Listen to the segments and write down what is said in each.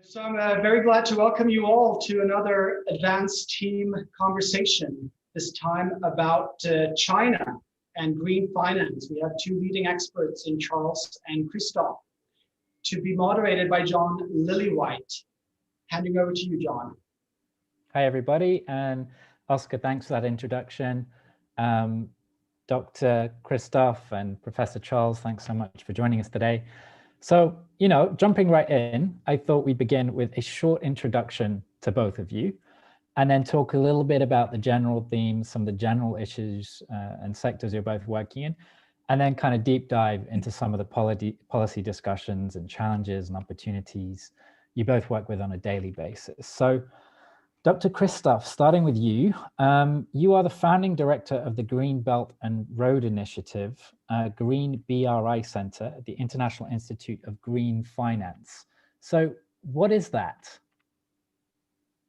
So I'm very glad to welcome you all to another advanced team conversation, this time about China and green finance. We have two leading experts in Charles and Christoph, to be moderated by John Lillywhite. Handing over to you, John. Hi, everybody. And Oscar, thanks for that introduction. Dr. Christoph and Professor Charles, thanks so much for joining us today. So, jumping right in, I thought we'd begin with a short introduction to both of you, and then talk a little bit about the general themes, some of the general issues and sectors you're both working in, and then kind of deep dive into some of the policy discussions and challenges and opportunities you both work with on a daily basis. So, Dr. Christoph, starting with you, you are the founding director of the Green Belt and Road Initiative, Green BRI Center at the International Institute of Green Finance. So what is that?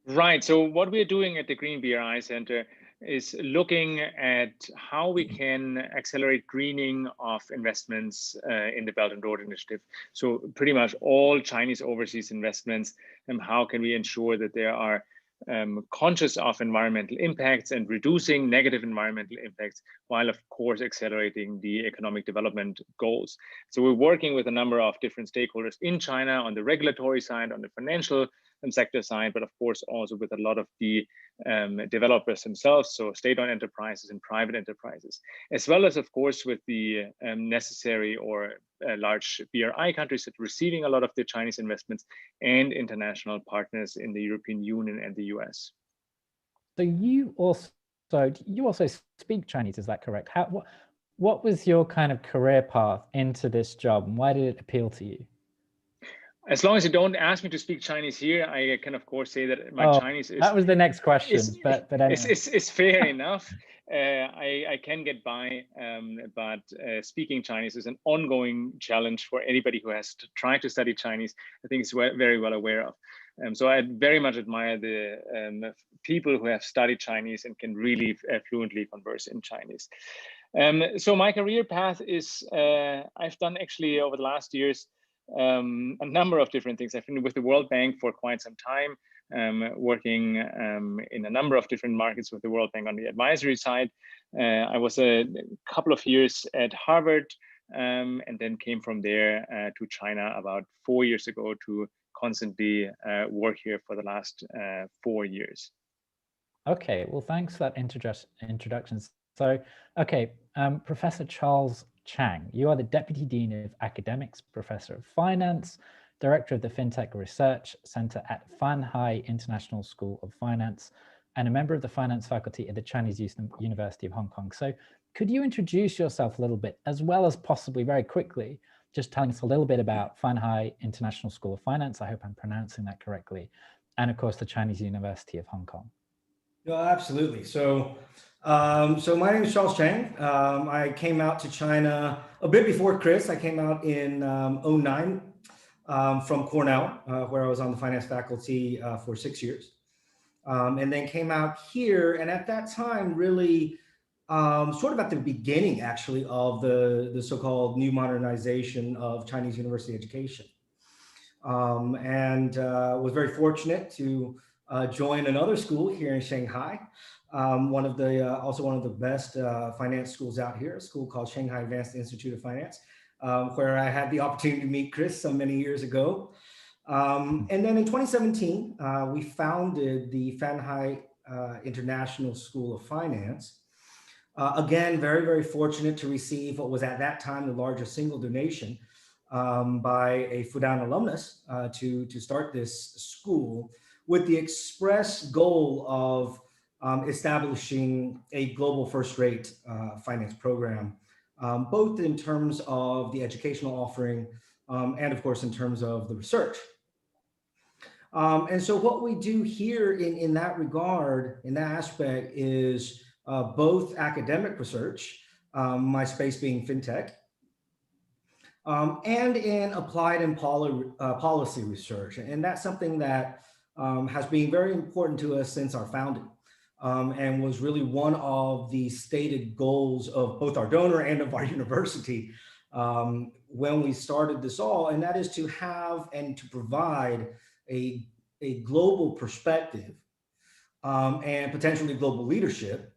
Right, so what we're doing at the Green BRI Center is looking at how we can accelerate greening of investments in the Belt and Road Initiative. So pretty much all Chinese overseas investments, and how can we ensure that there are conscious of environmental impacts and reducing negative environmental impacts, while of course accelerating the economic development goals. So we're working with a number of different stakeholders in China on the regulatory side, on the financial sector side, but of course also with a lot of the developers themselves, so state-owned enterprises and private enterprises, as well as of course with the necessary or large BRI countries that are receiving a lot of the Chinese investments, and international partners in the European Union and the US. So you also speak Chinese, is that correct? What was your kind of career path into this job, and why did it appeal to you? As long as you don't ask me to speak Chinese here, I can of course say that my Chinese is— that was the next question, but anyway. It's fair enough. I can get by, but speaking Chinese is an ongoing challenge for anybody who has tried to study Chinese. I think it's very well aware of. So I very much admire the people who have studied Chinese and can really fluently converse in Chinese. So my career path is, I've done actually over the last years a number of different things. I've been with the World Bank for quite some time, working in a number of different markets with the World Bank on the advisory side. I was a couple of years at Harvard, and then came from there to China about 4 years ago to constantly work here for the last 4 years. Okay, well, thanks for that introduction. So, okay, Professor Charles Chang, you are the Deputy Dean of Academics, Professor of Finance, Director of the FinTech Research Center at Shanghai International School of Finance, and a member of the finance faculty at the Chinese University of Hong Kong. So could you introduce yourself a little bit, as well as possibly very quickly, just telling us a little bit about Shanghai International School of Finance, I hope I'm pronouncing that correctly, and of course the Chinese University of Hong Kong. No, absolutely. So my name is Charles Chang. I came out to China a bit before Chris. I came out in 2009 from Cornell, where I was on the finance faculty for 6 years. And then came out here, and at that time, really sort of at the beginning, actually, of the so-called new modernization of Chinese university education. And was very fortunate to join another school here in Shanghai, also one of the best finance schools out here, a school called Shanghai Advanced Institute of Finance, where I had the opportunity to meet Chris so many years ago. And then in 2017, we founded the Shanghai International School of Finance. Again, very fortunate to receive what was at that time the largest single donation by a Fudan alumnus to start this school, with the express goal of establishing a global first-rate finance program, both in terms of the educational offering and of course in terms of the research. And so what we do here in that regard, in that aspect, is both academic research, my space being FinTech, and in applied and policy research. And that's something that has been very important to us since our founding, and was really one of the stated goals of both our donor and of our university when we started this all, and that is to have and to provide a global perspective and potentially global leadership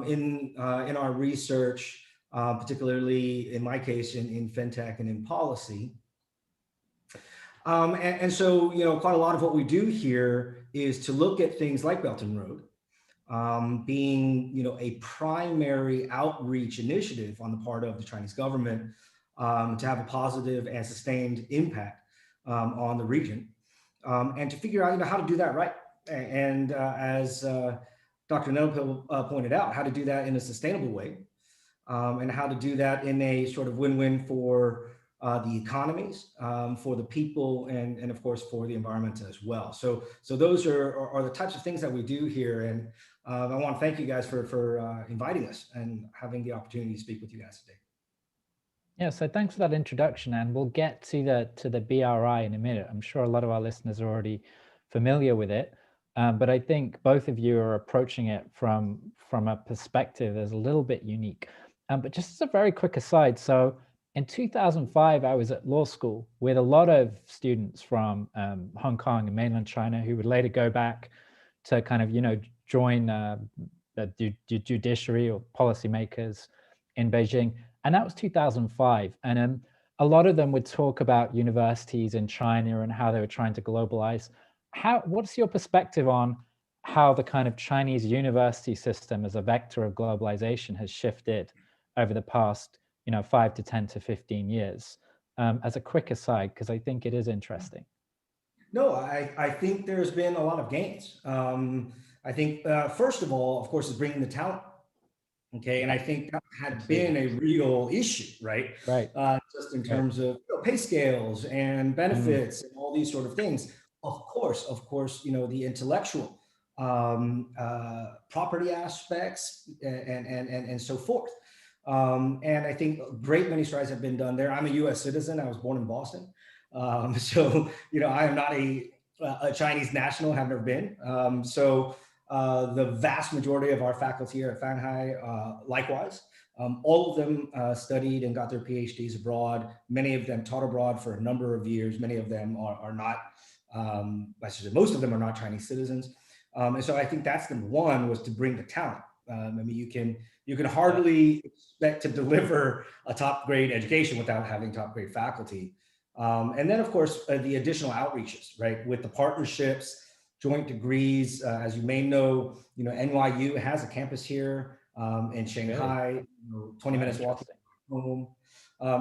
in our research, particularly in my case in FinTech and in policy. And so, quite a lot of what we do here is to look at things like Belt and Road, being, a primary outreach initiative on the part of the Chinese government to have a positive and sustained impact on the region, and to figure out, how to do that right. And as Dr. Untitled pointed out, how to do that in a sustainable way, and how to do that in a sort of win-win for the economies, for the people, and of course for the environment as well. So those are the types of things that we do here, and I want to thank you guys for inviting us and having the opportunity to speak with you guys today. Yeah, so thanks for that introduction, and we'll get to the BRI in a minute. I'm sure a lot of our listeners are already familiar with it, but I think both of you are approaching it from a perspective that's a little bit unique. But just as a very quick aside, so in 2005, I was at law school with a lot of students from Hong Kong and mainland China who would later go back to kind of, join the judiciary or policymakers in Beijing. And that was 2005. And a lot of them would talk about universities in China and how they were trying to globalize. What's your perspective on how the kind of Chinese university system as a vector of globalization has shifted over the past 5 to 10 to 15 years, as a quick aside, because I think it is interesting. No, I think there's been a lot of gains. I think, first of all, of course, is bringing the talent. Okay, and I think that had been a real issue, right? Right. Just in terms of pay scales and benefits and all these sort of things. Of course, the intellectual property aspects and so forth. And I think a great many strides have been done there. I'm a U.S. citizen. I was born in Boston. So, I am not a Chinese national, have never been. The vast majority of our faculty here at Shanghai, likewise, all of them studied and got their PhDs abroad. Many of them taught abroad for a number of years. Many of them are not, I should say most of them are not Chinese citizens. And so I think that's number one, was to bring the talent. You can hardly expect to deliver a top grade education without having top grade faculty. And then of course, the additional outreaches, right? With the partnerships, joint degrees, as you may know, NYU has a campus here in Shanghai, 20 minutes walking home.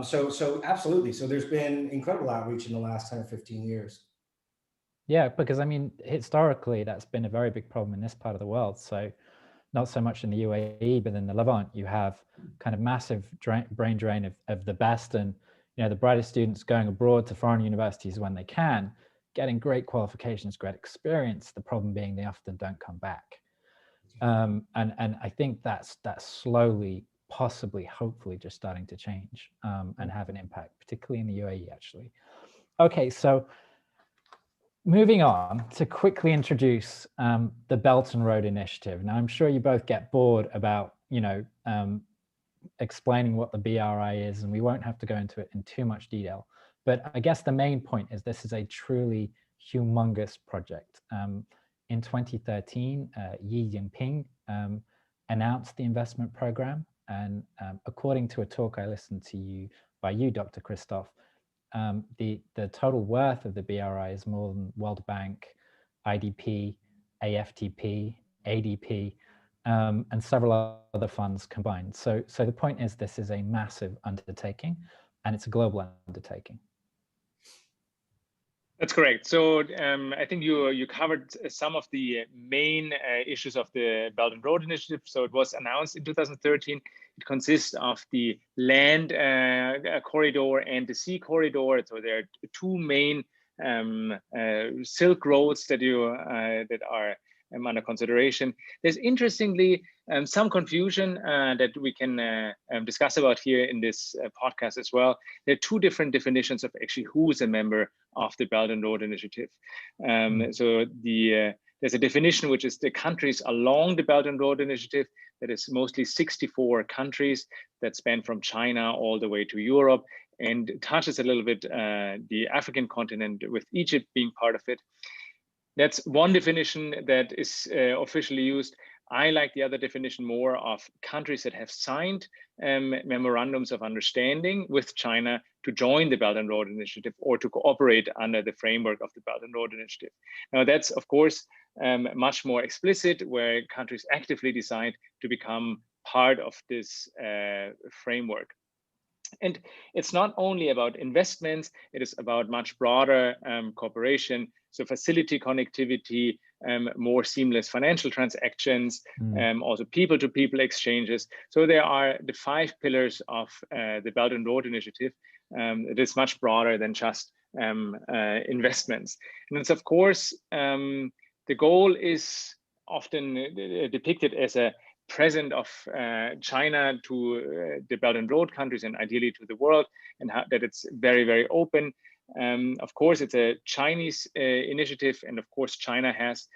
So absolutely. So there's been incredible outreach in the last 10 or 15 years. Yeah, because historically, that's been a very big problem in this part of the world. So not so much in the UAE, but in the Levant, you have kind of massive brain drain of the best, and the brightest students going abroad to foreign universities when they can, getting great qualifications, great experience. The problem being they often don't come back. And I think that's slowly, possibly, hopefully just starting to change and have an impact, particularly in the UAE, actually. Okay, so moving on to quickly introduce the Belt and Road Initiative. Now, I'm sure you both get bored about, explaining what the BRI is, and we won't have to go into it in too much detail. But I guess the main point is this is a truly humongous project. In 2013, Xi Jinping announced the investment program. And according to a talk I listened to by you, Dr. Christoph, the total worth of the BRI is more than World Bank, IDP, AFTP, ADP, and several other funds combined. So the point is, this is a massive undertaking, and it's a global undertaking. That's correct. So I think you covered some of the main issues of the Belt and Road Initiative. So it was announced in 2013. It consists of the land corridor and the sea corridor. So there are two main silk roads that are under consideration. There's interestingly some confusion that we can discuss about here in this podcast as well. There are two different definitions of actually who is a member of the Belt and Road Initiative. So there's a definition which is the countries along the Belt and Road Initiative. That is mostly 64 countries that span from China all the way to Europe. and touches a little bit the African continent, with Egypt being part of it. That's one definition that is officially used. I like the other definition more of countries that have signed memorandums of understanding with China to join the Belt and Road Initiative or to cooperate under the framework of the Belt and Road Initiative. Now that's, of course, much more explicit, where countries actively decide to become part of this framework. And it's not only about investments, it is about much broader cooperation. So facility connectivity, more seamless financial transactions, also people-to-people exchanges. So there are the 5 pillars of the Belt and Road Initiative. It is much broader than just investments. And it's, of course, the goal is often depicted as a present of China to the Belt and Road countries, and ideally to the world, and that it's very, very open. Of course, it's a Chinese initiative, and of course, China has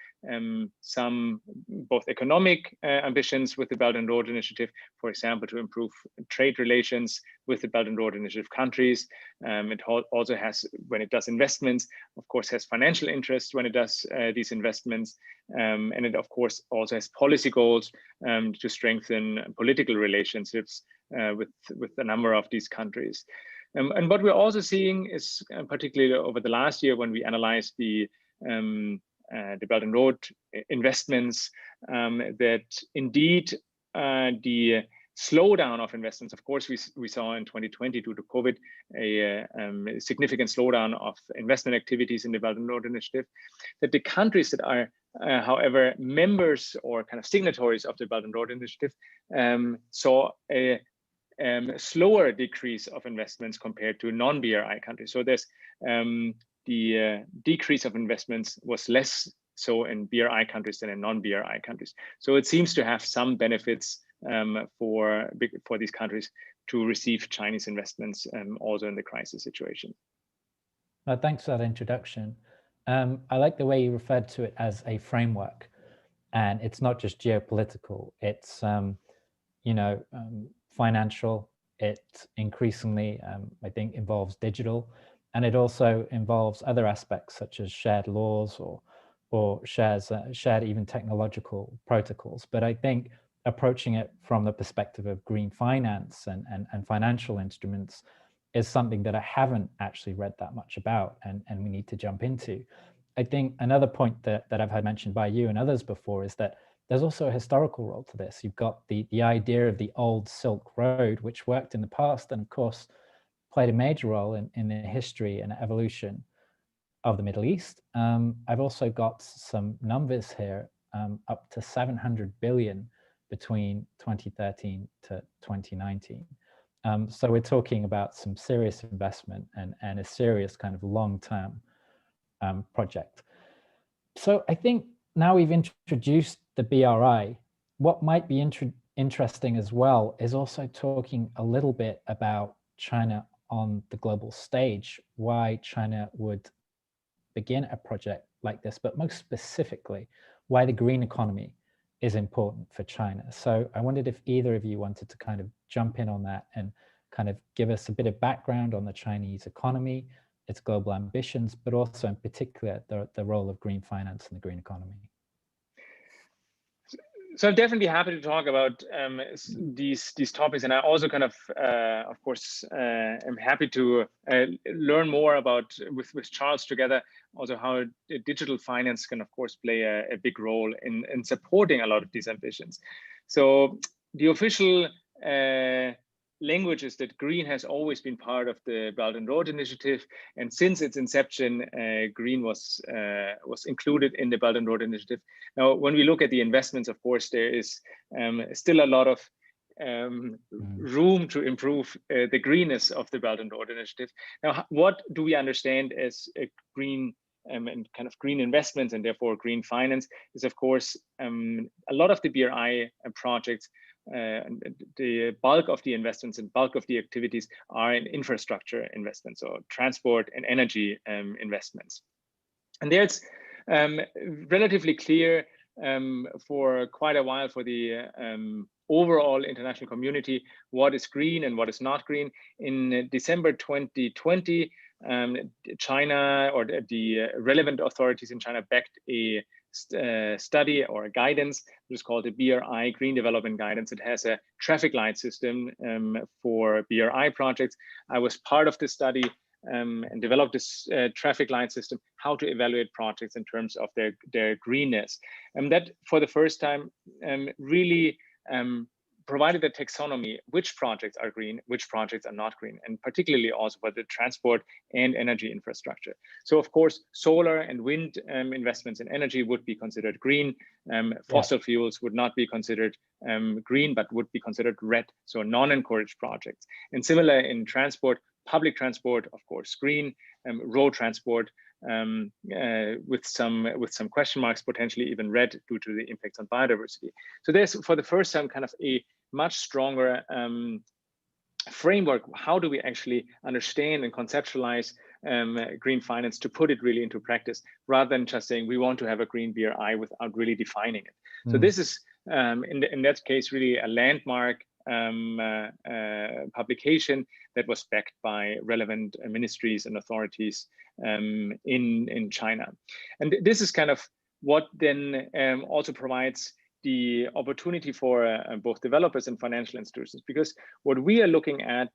some both economic ambitions with the Belt and Road Initiative, for example, to improve trade relations with the Belt and Road Initiative countries. It also has, when it does investments, of course, has financial interests when it does these investments. And it, of course, also has policy goals to strengthen political relationships with a number of these countries. And what we're also seeing is, particularly over the last year, when we analyzed the Belt and Road investments, that indeed the slowdown of investments, of course, we saw in 2020 due to COVID a significant slowdown of investment activities in the Belt and Road Initiative, that the countries that are, however, members or kind of signatories of the Belt and Road Initiative saw a slower decrease of investments compared to non-BRI countries. So there's the decrease of investments was less so in BRI countries than in non-BRI countries. So it seems to have some benefits for these countries to receive Chinese investments also in the crisis situation. Thanks for that introduction. I like the way you referred to it as a framework, and it's not just geopolitical. It's financial. It increasingly, I think, involves digital, and it also involves other aspects such as shared laws or shared even technological protocols. But I think approaching it from the perspective of green finance and financial instruments is something that I haven't actually read that much about, and we need to jump into. I think another point that I've had mentioned by you and others before is that there's also a historical role to this. You've got the idea of the old Silk Road, which worked in the past and of course played a major role in the history and evolution of the Middle East. I've also got some numbers here, up to 700 billion between 2013 to 2019. So we're talking about some serious investment and a serious kind of long-term project. So I think now we've introduced the BRI, what might be interesting as well is also talking a little bit about China on the global stage, why China would begin a project like this, but most specifically, why the green economy is important for China. So I wondered if either of you wanted to kind of jump in on that and kind of give us a bit of background on the Chinese economy, its global ambitions, but also in particular, the role of green finance in the green economy. So I'm definitely happy to talk about these topics, and I also kind of course, am happy to learn more about with Charles together, also how digital finance can, of course, play a big role in supporting a lot of these ambitions. So the official language is that green has always been part of the Belt and Road Initiative, and since its inception, green was included in the Belt and Road Initiative. Now, when we look at the investments, of course, there is still a lot of room to improve the greenness of the Belt and Road Initiative. Now, what do we understand as a green and kind of green investments and therefore green finance is, of course, a lot of the BRI projects. The bulk of the investments and bulk of the activities are in infrastructure investments, or transport and energy investments. And there it's relatively clear for quite a while for the overall international community what is green and what is not green. In December 2020, China, or the relevant authorities in China, backed a study or a guidance, which is called the BRI Green Development Guidance. It has a traffic light system for BRI projects. I was part of this study and developed this traffic light system, how to evaluate projects in terms of their greenness. And that, for the first time, really provided a taxonomy, which projects are green, which projects are not green, and particularly also for the transport and energy infrastructure. So of course, solar and wind investments in energy would be considered green. Fossil fuels would not be considered green, but would be considered red, so non-encouraged projects. And similar in transport, public transport, of course, green, road transport, with some question marks, potentially even red due to the impacts on biodiversity. So there's, for the first time, kind of a much stronger framework. How do we actually understand and conceptualize green finance to put it really into practice, rather than just saying we want to have a green BRI without really defining it? So this is, in that case, really a landmark publication that was backed by relevant ministries and authorities in China. And this is kind of what then also provides the opportunity for both developers and financial institutions, because what we are looking at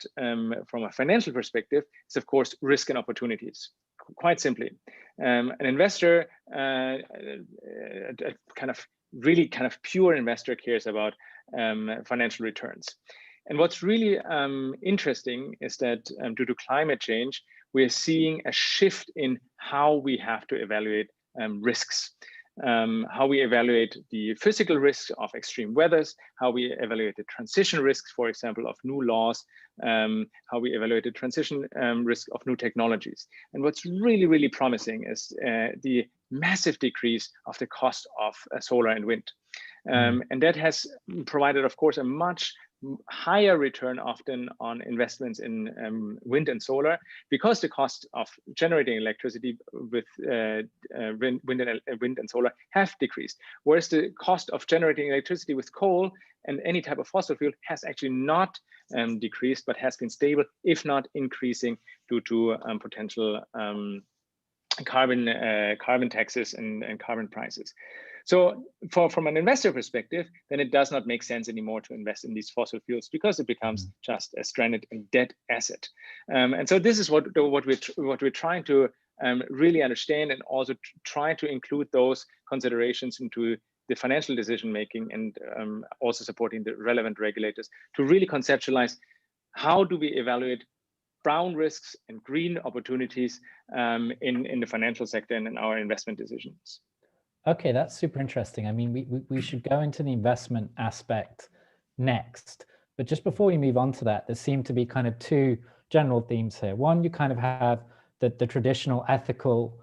from a financial perspective is, of course, risk and opportunities. Quite simply, an investor, really pure investor, cares about financial returns. And what's really interesting is that due to climate change, we're seeing a shift in how we have to evaluate risks. How we evaluate the physical risks of extreme weathers, how we evaluate the transition risks, for example, of new laws, how we evaluate the transition risk of new technologies. And what's really, really promising is the massive decrease of the cost of solar and wind. And that has provided, of course, a much higher return often on investments in wind and solar, because the cost of generating electricity with wind and solar have decreased, whereas the cost of generating electricity with coal and any type of fossil fuel has actually not decreased, but has been stable, if not increasing, due to potential carbon taxes and carbon prices. So from an investor perspective, then it does not make sense anymore to invest in these fossil fuels, because it becomes just a stranded and dead asset. And so this is what we're trying to really understand, and also try to include those considerations into the financial decision making, and also supporting the relevant regulators to really conceptualize how do we evaluate brown risks and green opportunities in the financial sector and in our investment decisions. Okay, that's super interesting. I mean, we should go into the investment aspect next, but just before we move on to that, there seem to be kind of two general themes here. One, you kind of have the traditional ethical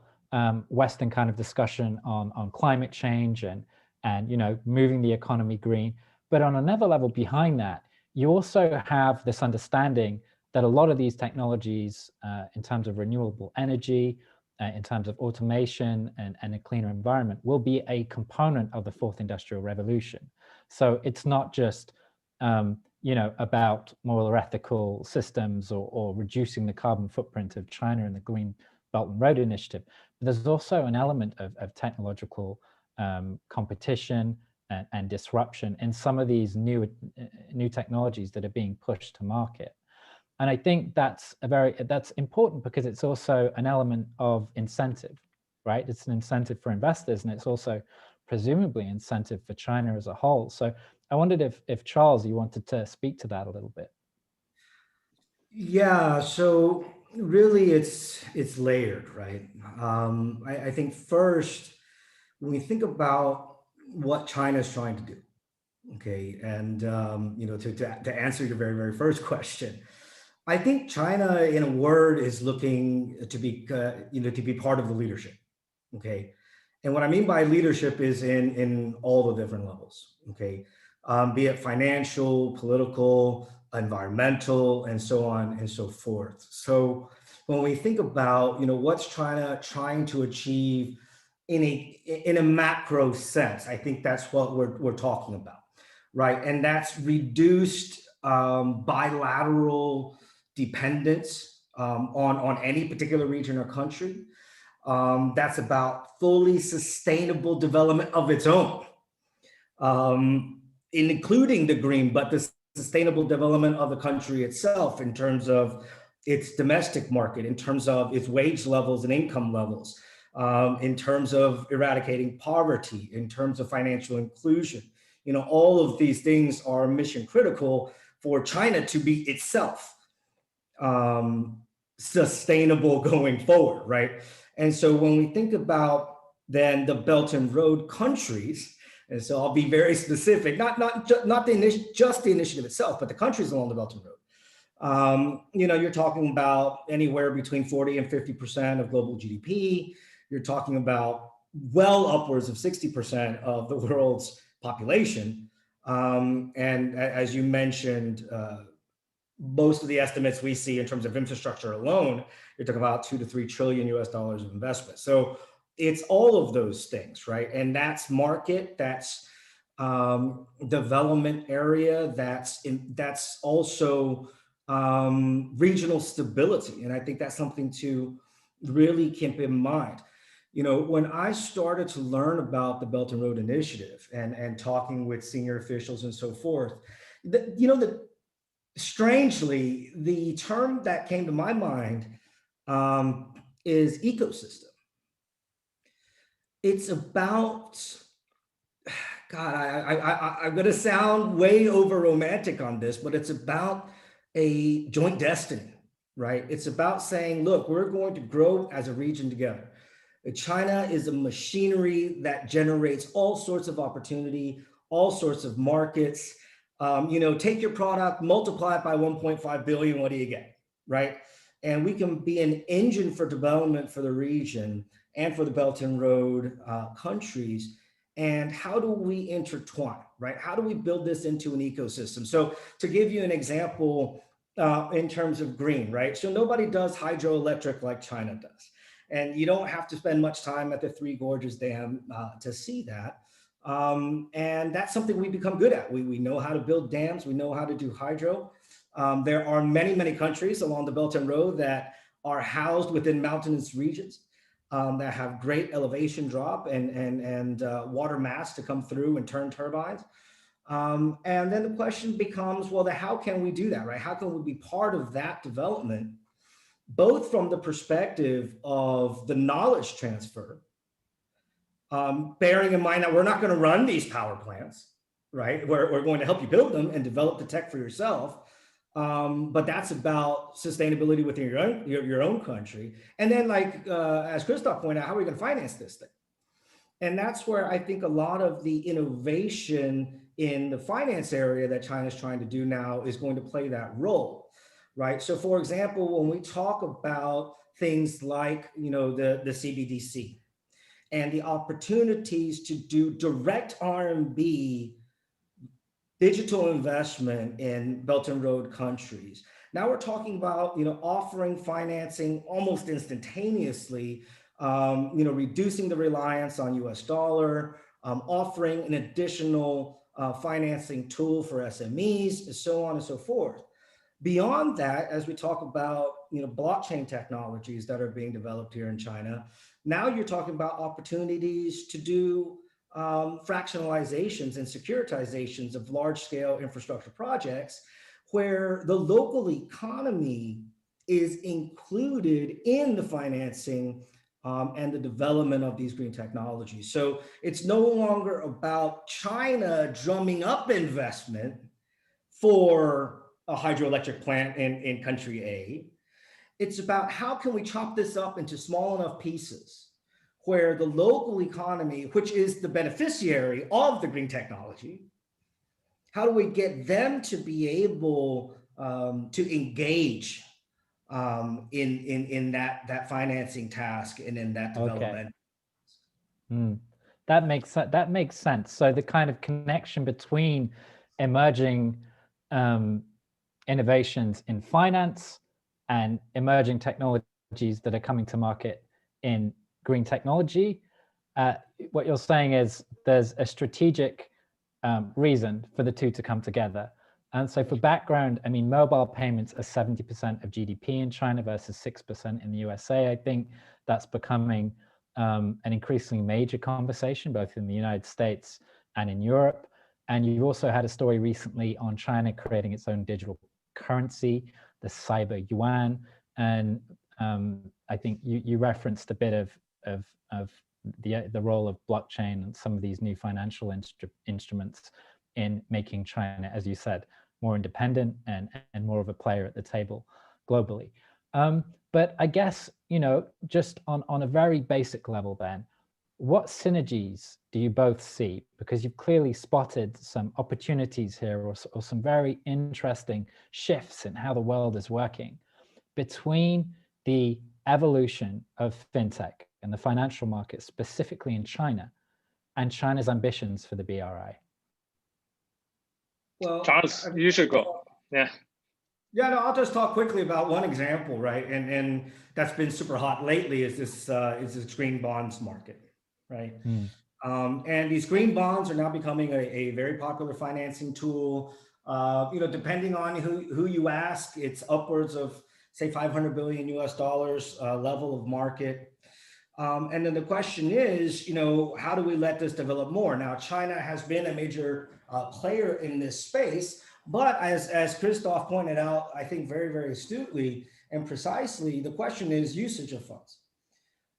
Western kind of discussion on climate change and moving the economy green. But on another level behind that, you also have this understanding that a lot of these technologies, in terms of renewable energy, in terms of automation and a cleaner environment, will be a component of the fourth industrial revolution. So it's not just about moral or ethical systems or reducing the carbon footprint of China and the Green Belt and Road Initiative, but there's also an element of technological competition and disruption in some of these new technologies that are being pushed to market. And I think that's important, because it's also an element of incentive, right? It's an incentive for investors, and it's also presumably incentive for China as a whole. So I wondered if Charles, you wanted to speak to that a little bit. Yeah, so really it's layered, right? I think first, when we think about what China is trying to do, okay, and to answer your very, very first question, I think China, in a word, is looking to be part of the leadership, okay? And what I mean by leadership is in all the different levels, okay? Be it financial, political, environmental, and so on and so forth. So when we think about, what's China trying to achieve in a macro sense, I think that's what we're talking about. right? And that's reduced bilateral dependence on any particular region or country. That's about fully sustainable development of its own, including the green, but the sustainable development of the country itself in terms of its domestic market, in terms of its wage levels and income levels, in terms of eradicating poverty, in terms of financial inclusion. You know, all of these things are mission critical for China to be itself sustainable going forward, right? And so when we think about then the Belt and Road countries, and so I'll be very specific, not just the initiative itself, but the countries along the Belt and Road. You know, you're talking about anywhere between 40 and 50% of global GDP. You're talking about well upwards of 60% of the world's population. And as you mentioned, most of the estimates we see in terms of infrastructure alone, you're talking about $2 to $3 trillion of investment. So it's all of those things, right? And that's market, that's development area, that's also regional stability. And I think that's something to really keep in mind. You know, when I started to learn about the Belt and Road Initiative and talking with senior officials and so forth, strangely, the term that came to my mind is ecosystem. It's about, God, I'm going to sound way over romantic on this, but it's about a joint destiny, right? It's about saying, look, we're going to grow as a region together. China is a machinery that generates all sorts of opportunity, all sorts of markets. You know, take your product, multiply it by 1.5 billion, what do you get, right? And we can be an engine for development for the region and for the Belt and Road countries. And how do we intertwine, right? How do we build this into an ecosystem? So to give you an example in terms of green, right? So nobody does hydroelectric like China does. And you don't have to spend much time at the Three Gorges Dam to see that. And that's something we become good at. We know how to build dams. We know how to do hydro. There are many, many countries along the Belt and Road that are housed within mountainous regions that have great elevation drop and water mass to come through and turn turbines. And then the question becomes, well, how can we do that, right? How can we be part of that development, both from the perspective of the knowledge transfer, bearing in mind that we're not going to run these power plants, right? We're going to help you build them and develop the tech for yourself. But that's about sustainability within your own country. And then, like, as Christoph pointed out, how are we going to finance this thing? And that's where I think a lot of the innovation in the finance area that China's trying to do now is going to play that role, right? So for example, when we talk about things like, you know, the CBDC and the opportunities to do direct R&B digital investment in Belt and Road countries. Now we're talking about, you know, offering financing almost instantaneously, you know, reducing the reliance on US dollar, offering an additional financing tool for SMEs, and so on and so forth. Beyond that, as we talk about, you know, blockchain technologies that are being developed here in China, now you're talking about opportunities to do fractionalizations and securitizations of large-scale infrastructure projects where the local economy is included in the financing and the development of these green technologies. So it's no longer about China drumming up investment for a hydroelectric plant in country A. It's about how can we chop this up into small enough pieces where the local economy, which is the beneficiary of the green technology, how do we get them to be able to engage in that financing task and in that development? Okay. That makes sense. So the kind of connection between emerging innovations in finance and emerging technologies that are coming to market in green technology. What you're saying is there's a strategic reason for the two to come together. And so for background, I mean, mobile payments are 70% of GDP in China versus 6% in the USA. I think that's becoming an increasingly major conversation, both in the United States and in Europe. And you've also had a story recently on China creating its own digital currency, the cyber yuan. And I think you referenced a bit of the role of blockchain and some of these new financial instruments in making China, as you said, more independent and more of a player at the table globally. But I guess, you know, just on a very basic level then, what synergies do you both see? Because you've clearly spotted some opportunities here or some very interesting shifts in how the world is working between the evolution of FinTech and the financial market, specifically in China, and China's ambitions for the BRI. Well, Charles, you should go. Yeah. Yeah, no, I'll just talk quickly about one example, right? And that's been super hot lately is this green bonds market, right? And these green bonds are now becoming a very popular financing tool. You know, depending on who you ask, it's upwards of, say, $500 billion US level of market. And then the question is, you know, how do we let this develop more? Now, China has been a major player in this space, but as Christoph pointed out, I think very, very astutely and precisely, the question is usage of funds,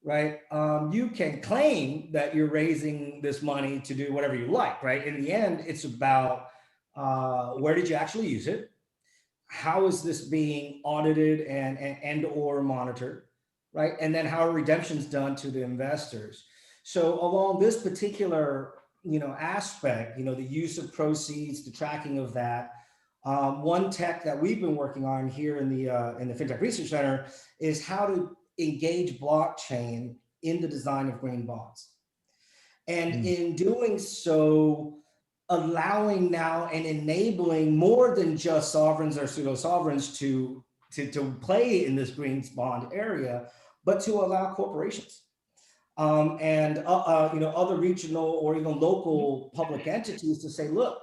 right? You can claim that you're raising this money to do whatever you like, right? In the end, it's about where did you actually use it? How is this being audited and or monitored, right? And then how are redemptions done to the investors? So along this particular, you know, aspect, you know, the use of proceeds, the tracking of that, one tech that we've been working on here in the FinTech Research Center is how to engage blockchain in the design of green bonds. And in doing so, allowing now and enabling more than just sovereigns or pseudo sovereigns to play in this green bond area, but to allow corporations and you know, other regional or even local public entities to say, look,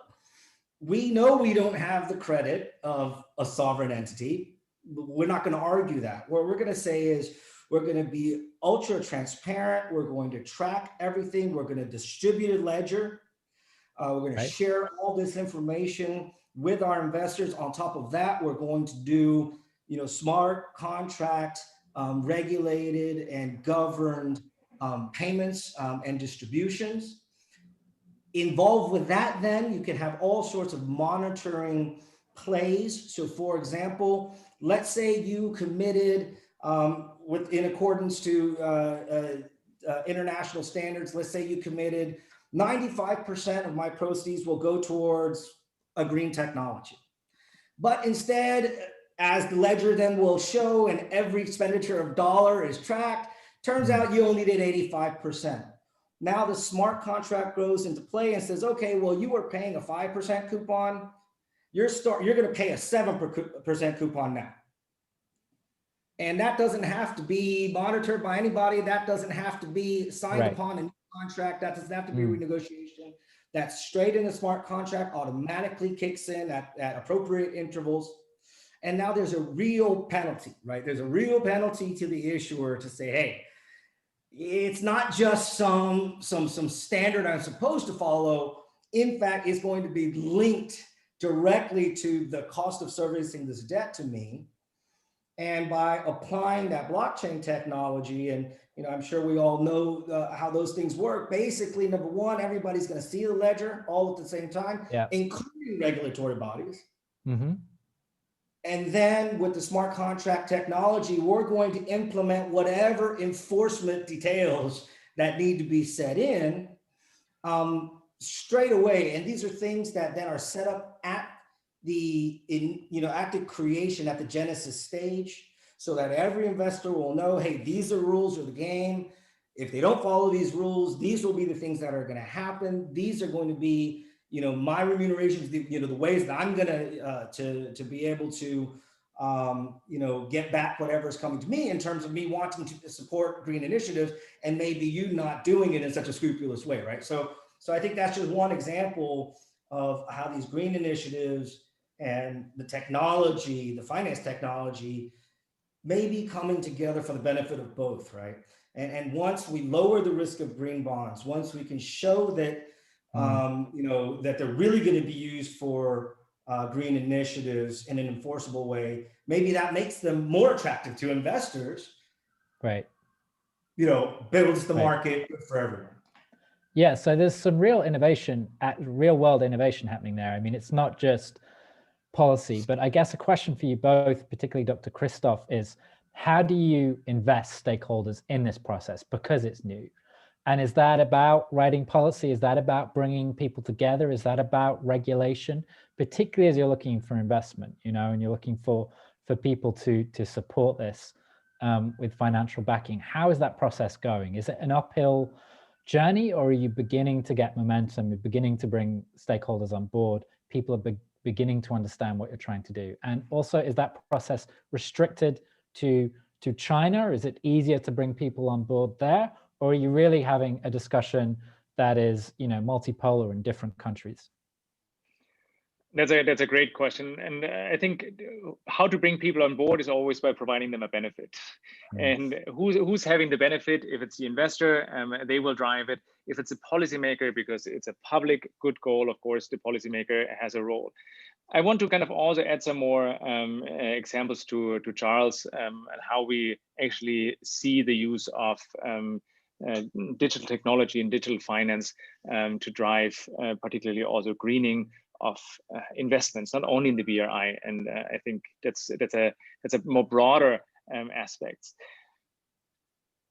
we know we don't have the credit of a sovereign entity. We're not going to argue that. What we're going to say is we're going to be ultra transparent. We're going to track everything. We're going to distribute a ledger. We're going to share all this information with our investors. On top of that, we're going to do, you know, smart contract, regulated and governed payments and distributions. Involved with that, then you can have all sorts of monitoring plays. So for example, let's say you committed in accordance to international standards, let's say you committed 95% of my proceeds will go towards a green technology. But instead, as the ledger then will show and every expenditure of dollar is tracked, turns out you only did 85%. Now the smart contract goes into play and says, okay, well, you were paying a 5% coupon. You're going to pay a 7% coupon now. And that doesn't have to be monitored by anybody. That doesn't have to be signed upon a new contract. That doesn't have to be renegotiation. That's straight in the smart contract, automatically kicks in at appropriate intervals. And now there's a real penalty, right? There's a real penalty to the issuer to say, hey, it's not just some standard I'm supposed to follow. In fact, it's going to be linked directly to the cost of servicing this debt to me. And by applying that blockchain technology, and you know, I'm sure we all know how those things work. Basically, number one, everybody's going to see the ledger all at the same time, including regulatory bodies. And then with the smart contract technology, we're going to implement whatever enforcement details that need to be set in straight away. And these are things that then are set up at the active creation at the genesis stage, so that every investor will know, hey, these are rules of the game. If they don't follow these rules, these will be the things that are going to happen. These are going to be, you know, my remunerations, the ways that I'm going to be able to, you know, get back whatever is coming to me in terms of me wanting to support green initiatives and maybe you not doing it in such a scrupulous way, right? So So I think that's just one example of how these green initiatives and the technology, the finance technology, may be coming together for the benefit of both, right? And once we lower the risk of green bonds, once we can show that, that they're really going to be used for green initiatives in an enforceable way, maybe that makes them more attractive to investors. Right. Builds the market for everyone. Yeah, so there's some real innovation, real world innovation happening there. I mean, it's not just policy, but I guess a question for you both, particularly Dr. Christoph, is how do you invest stakeholders in this process because it's new? And is that about writing policy? Is that about bringing people together? Is that about regulation? Particularly as you're looking for investment, and you're looking for people to support this with financial backing. How is that process going? Is it an uphill journey, or are you beginning to get momentum? You're beginning to bring stakeholders on board. People are beginning to understand what you're trying to do. And also, is that process restricted to China? Is it easier to bring people on board there? Or are you really having a discussion that is, multipolar in different countries? That's a great question. And I think how to bring people on board is always by providing them a benefit. And who's having the benefit? If it's the investor, they will drive it. If it's a policymaker, because it's a public good goal, of course, the policymaker has a role. I want to kind of also add some more examples to Charles and how we actually see the use of digital technology and digital finance to drive particularly also greening of investments, not only in the BRI. And I think that's a more broader aspect.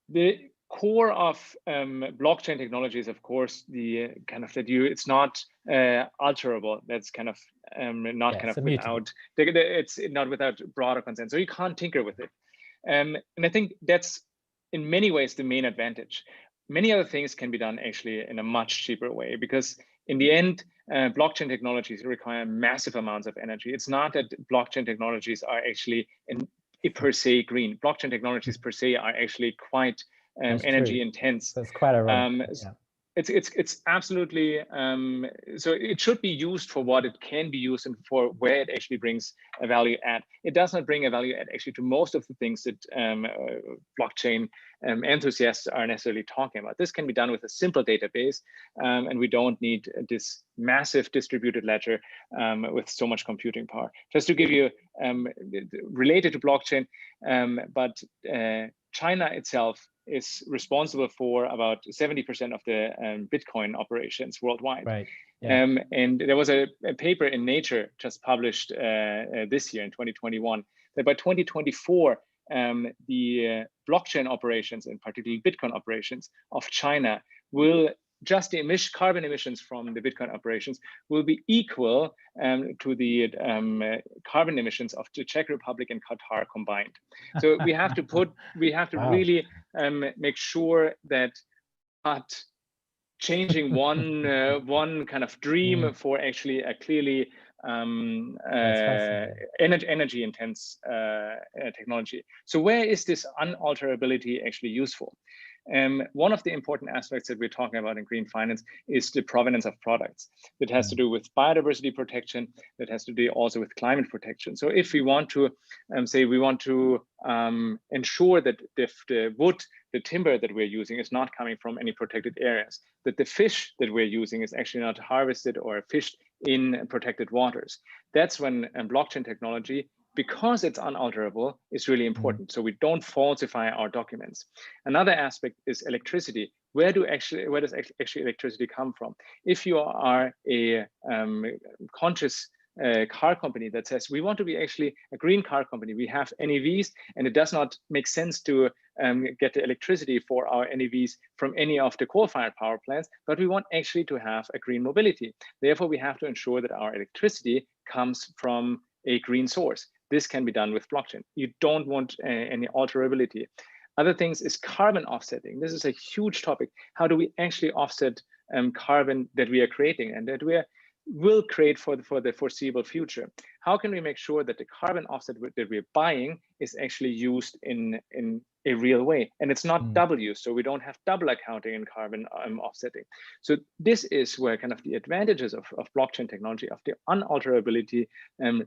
The core of blockchain technology is, of course, the kind of it's not alterable. That's kind of not kind of without it's not without broader consent. So you can't tinker with it. And I think that's in many ways the main advantage. Many other things can be done actually in a much cheaper way, because in the end, blockchain technologies require massive amounts of energy. It's not that blockchain technologies are actually per se green. Blockchain technologies per se are actually quite energy intense. That's quite ironic. It's absolutely so it should be used for what it can be used and for where it actually brings a value add. It does not bring a value add actually to most of the things that blockchain enthusiasts are necessarily talking about. This can be done with a simple database, and we don't need this massive distributed ledger with so much computing power. Just to give you related to blockchain, but China itself is responsible for about 70% of the Bitcoin operations worldwide. Right. Yeah. And there was a paper in Nature just published this year in 2021 that by 2024, the blockchain operations, and particularly Bitcoin operations of China, will just the carbon emissions from the Bitcoin operations will be equal to the carbon emissions of the Czech Republic and Qatar combined. So we have to Wow. really make sure that not changing one kind of dream for actually a clearly energy intense technology. So where is this unalterability actually useful? One of the important aspects that we're talking about in green finance is the provenance of products. That has to do with biodiversity protection, that has to do also with climate protection. So if we want to say we want to ensure that the wood, the timber that we're using is not coming from any protected areas, that the fish that we're using is actually not harvested or fished in protected waters, that's when blockchain technology, because it's unalterable, is really important. So we don't falsify our documents. Another aspect is electricity. Where does actually electricity come from? If you are a conscious car company that says we want to be actually a green car company, we have NEVs, and it does not make sense to get the electricity for our NEVs from any of the coal-fired power plants, but we want actually to have a green mobility. Therefore, we have to ensure that our electricity comes from a green source. This can be done with blockchain. You don't want any alterability. Other things is carbon offsetting. This is a huge topic. How do we actually offset carbon that we are creating and that we will create for the foreseeable future? How can we make sure that the carbon offset that we're buying is actually used in a real way, and it's not double use, so we don't have double accounting and carbon offsetting. So this is where kind of the advantages of blockchain technology, of the unalterability,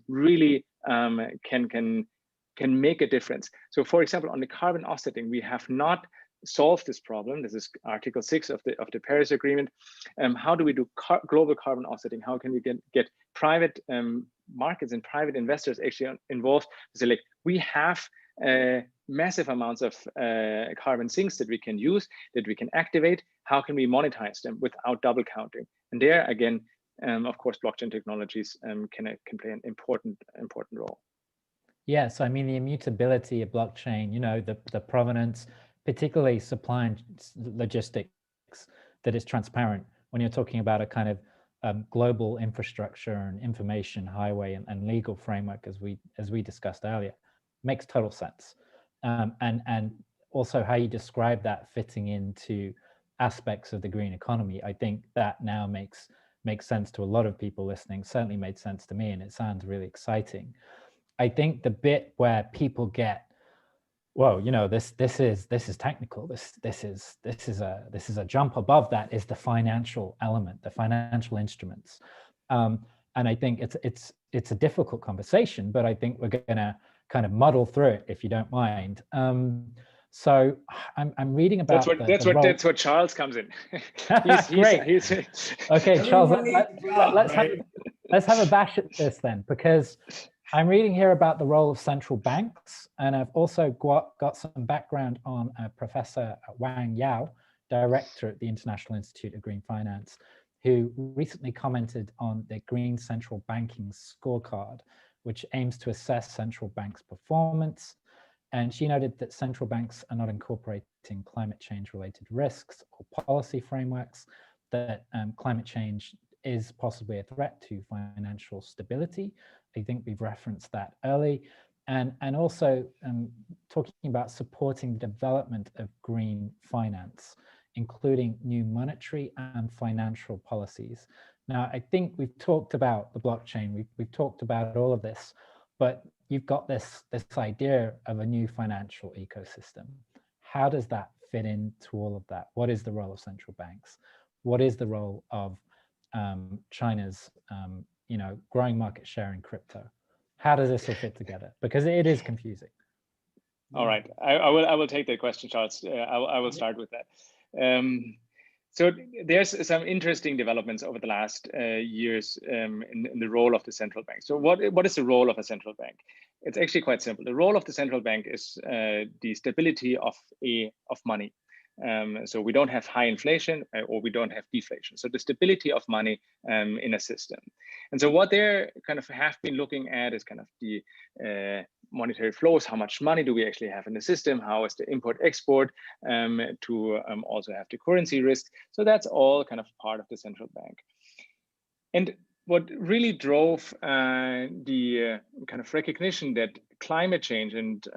really can make a difference. So for example, on the carbon offsetting, we have not solved this problem. This is Article 6 of the Paris Agreement. How do we do global carbon offsetting? How can we get private markets and private investors actually involved? So like, we have massive amounts of carbon sinks that we can use, that we can activate. How can we monetize them without double counting? And there again, of course, blockchain technologies can play an important role. Yes, I mean, the immutability of blockchain, you know, the provenance, particularly supply and logistics, that is transparent when you're talking about a kind of global infrastructure and information highway and legal framework, as we discussed earlier, makes total sense. And also how you describe that fitting into aspects of the green economy, I think that now makes sense to a lot of people listening. Certainly made sense to me, and it sounds really exciting. I think the bit where people get, whoa, you know, this is technical. This is a jump above that, is the financial element, the financial instruments, and I think it's a difficult conversation, but I think we're gonna kind of muddle through it, if you don't mind. So I'm reading about that's what Charles comes in. Great. Okay, Charles, let's have a bash at this then, because I'm reading here about the role of central banks, and I've also got some background on Professor Wang Yao, director at the International Institute of Green Finance, who recently commented on the Green Central Banking Scorecard, which aims to assess central banks' performance. And she noted that central banks are not incorporating climate change related risks or policy frameworks, that climate change is possibly a threat to financial stability. I think we've referenced that early. And also talking about supporting the development of green finance, including new monetary and financial policies. Now, I think we've talked about the blockchain, we've talked about all of this, but you've got this idea of a new financial ecosystem. How does that fit into all of that? What is the role of central banks? What is the role of China's growing market share in crypto? How does this all fit together? Because it is confusing. All right, I will take that question, Charles. I will start with that. So there's some interesting developments over the last years in the role of the central bank. So what is the role of a central bank? It's actually quite simple. The role of the central bank is the stability of money. So we don't have high inflation or we don't have deflation. So the stability of money in a system. And so what they kind of have been looking at is kind of the monetary flows. How much money do we actually have in the system? How is the import export to also have the currency risk? So that's all kind of part of the central bank. And what really drove the kind of recognition that climate change and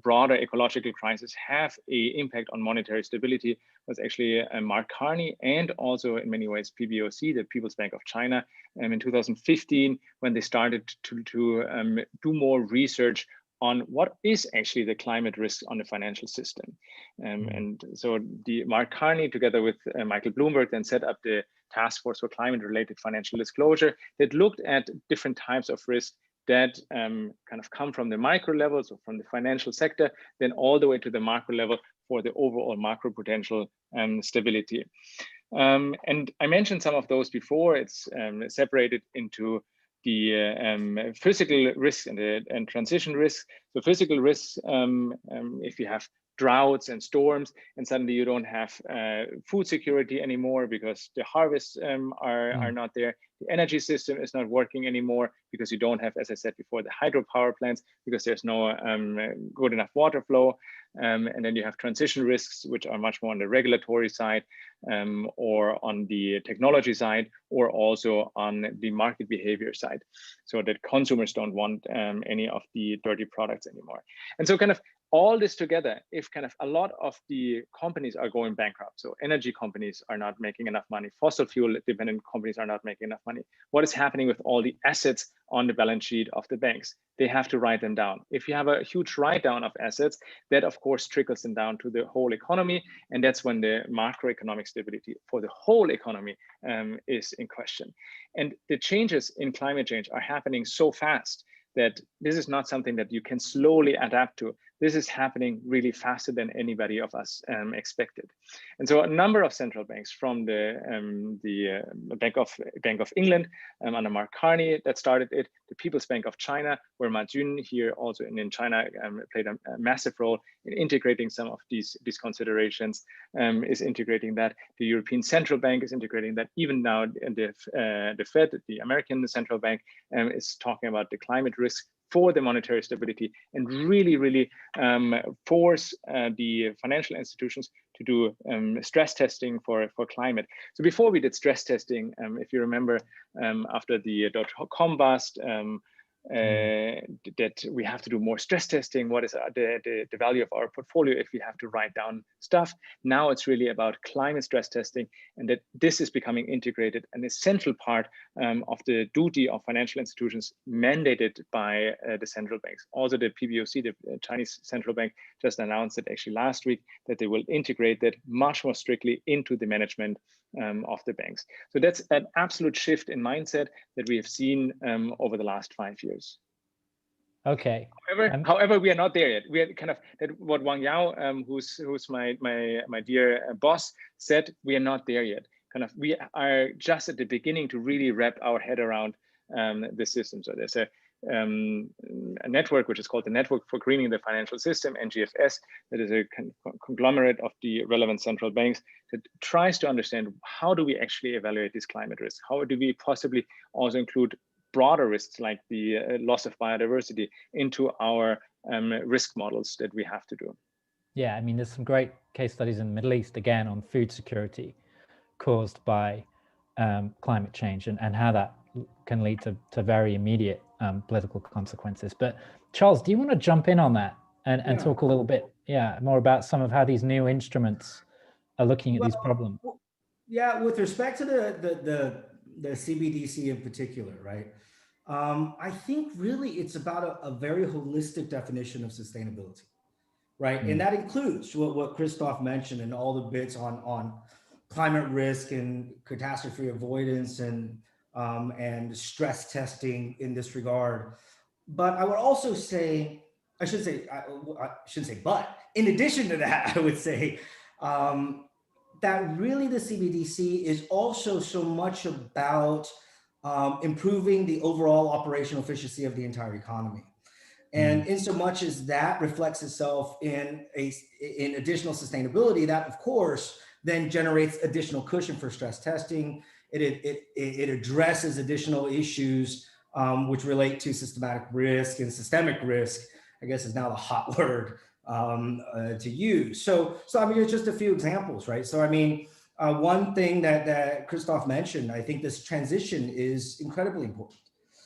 broader ecological crisis have an impact on monetary stability was actually Mark Carney, and also in many ways PBOC, the People's Bank of China, in 2015, when they started to do more research on what is actually the climate risk on the financial system. And so the Mark Carney, together with Michael Bloomberg, then set up the Task Force for Climate-Related Financial Disclosure that looked at different types of risk that kind of come from the micro level, so from the financial sector, then all the way to the macro level for the overall macro potential stability. And I mentioned some of those before. It's separated into the physical risks and transition risks. So physical risks, if you have droughts and storms, and suddenly you don't have food security anymore because the harvests are not there. The energy system is not working anymore because you don't have, as I said before, the hydropower plants because there's no good enough water flow. And then you have transition risks, which are much more on the regulatory side or on the technology side, or also on the market behavior side, so that consumers don't want any of the dirty products anymore. And so kind of all this together, if kind of a lot of the companies are going bankrupt, so energy companies are not making enough money, fossil fuel dependent companies are not making enough money, what is happening with all the assets on the balance sheet of the banks? They have to write them down. If you have a huge write down of assets, that of course trickles them down to the whole economy. And that's when the macroeconomic stability for the whole economy is in question. And the changes in climate change are happening so fast that this is not something that you can slowly adapt to. This is happening really faster than anybody of us expected. And so a number of central banks, from the Bank of England under Mark Carney that started it, the People's Bank of China, where Ma Jun here also in China played a massive role in integrating some of these considerations, is integrating that. The European Central Bank is integrating that. Even now, the Fed, the American Central Bank, is talking about the climate risk for the monetary stability, and really force the financial institutions to do stress testing for climate. So before we did stress testing, if you remember, after the .com bust, that we have to do more stress testing. What is the value of our portfolio if we have to write down stuff? Now it's really about climate stress testing, and that this is becoming integrated, an essential part of the duty of financial institutions mandated by the central banks. Also, the PBOC, the Chinese central bank, just announced it actually last week that they will integrate that much more strictly into the management of the banks. So that's an absolute shift in mindset that we have seen over the last 5 years. Okay. However, we are not there yet. We are kind of what Wang Yao, who's my dear boss, said. We are not there yet. Kind of, we are just at the beginning to really wrap our head around the system. So there's a network which is called the Network for Greening the Financial System, NGFS, that is a conglomerate of the relevant central banks that tries to understand how do we actually evaluate these climate risks? How do we possibly also include broader risks like the loss of biodiversity into our risk models that we have to do? Yeah, I mean, there's some great case studies in the Middle East, again, on food security caused by climate change and how that can lead to very immediate political consequences. But Charles, do you want to jump in on that and talk a little bit, more about some of how these new instruments are looking at these problems? Yeah, with respect to the CBDC in particular, right? I think really it's about a very holistic definition of sustainability, right? And that includes what Christoph mentioned and all the bits on climate risk and catastrophe avoidance and stress testing in this regard. But I would also say, I shouldn't say, but in addition to that, I would say that really the CBDC is also so much about improving the overall operational efficiency of the entire economy. And in so much as that reflects itself in additional sustainability, that of course then generates additional cushion for stress testing. It addresses additional issues which relate to systematic risk and systemic risk, I guess is now the hot word to use. So I mean, it's just a few examples, right? So I mean, one thing that Christoph mentioned, I think this transition is incredibly important.